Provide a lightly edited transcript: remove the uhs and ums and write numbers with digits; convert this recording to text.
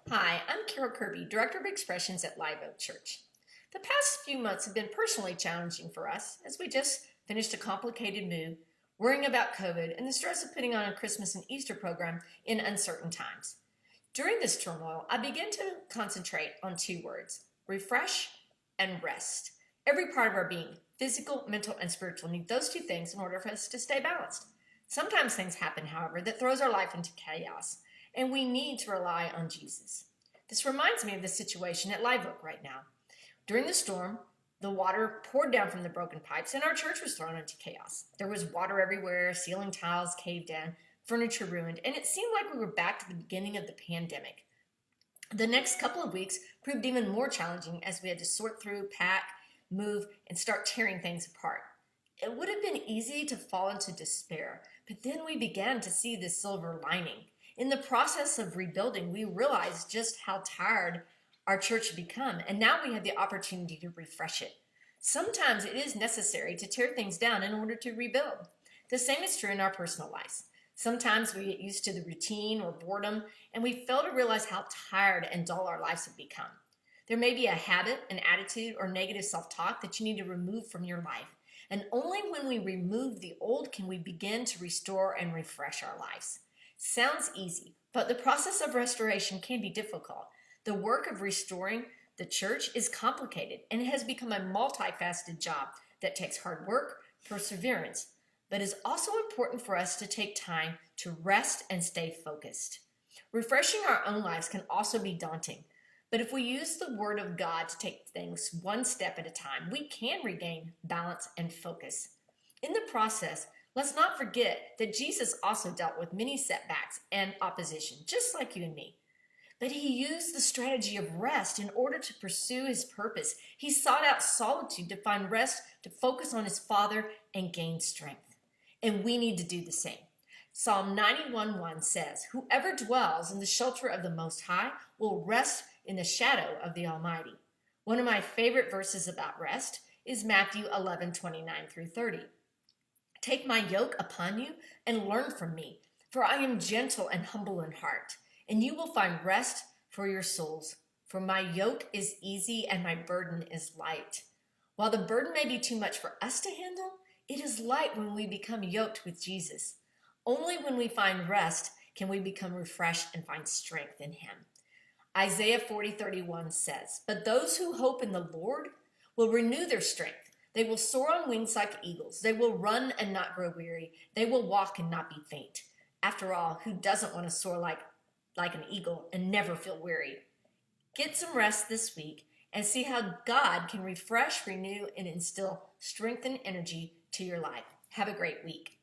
Hi, I'm Carol Kirby, Director of Expressions at Live Oak Church. The past few months have been personally challenging for us as we just finished a complicated move, worrying about COVID and the stress of putting on a Christmas and Easter program in uncertain times. During this turmoil, I began to concentrate on two words: refresh and rest. Every part of our being, physical, mental, and spiritual, need those two things in order for us to stay balanced. Sometimes things happen, however, that throws our life into chaos, and we need to rely on Jesus. This reminds me of the situation at Live Oak right now. During the storm, the water poured down from the broken pipes, and our church was thrown into chaos. There was water everywhere, ceiling tiles caved in, furniture ruined, and it seemed like we were back to the beginning of the pandemic. The next couple of weeks proved even more challenging as we had to sort through, pack, move, and start tearing things apart. It would have been easy to fall into despair, but then we began to see the silver lining. In the process of rebuilding, we realized just how tired our church had become, and now we had the opportunity to refresh it. Sometimes it is necessary to tear things down in order to rebuild. The same is true in our personal lives. Sometimes we get used to the routine or boredom, and we fail to realize how tired and dull our lives have become. There may be a habit, an attitude, or negative self-talk that you need to remove from your life. And only when we remove the old can we begin to restore and refresh our lives. Sounds easy, but the process of restoration can be difficult. The work of restoring the church is complicated, and it has become a multifaceted job that takes hard work, perseverance, but is also important for us to take time to rest and stay focused. Refreshing our own lives can also be daunting, but if we use the Word of God to take things one step at a time, we can regain balance and focus. In the process, let's not forget that Jesus also dealt with many setbacks and opposition, just like you and me. But he used the strategy of rest in order to pursue his purpose. He sought out solitude to find rest, to focus on his Father, and gain strength. And we need to do the same. Psalm 91:1 says, "Whoever dwells in the shelter of the Most High will rest in the shadow of the Almighty." One of my favorite verses about rest is Matthew 11:29 through 30. "Take my yoke upon you and learn from me, for I am gentle and humble in heart, and you will find rest for your souls. For my yoke is easy and my burden is light." While the burden may be too much for us to handle, it is light when we become yoked with Jesus. Only when we find rest can we become refreshed and find strength in him. Isaiah 40:31 says, "But those who hope in the Lord will renew their strength. They will soar on wings like eagles. They will run and not grow weary. They will walk and not be faint." After all, who doesn't want to soar like an eagle and never feel weary? Get some rest this week and see how God can refresh, renew, and instill strength and energy to your life. Have a great week.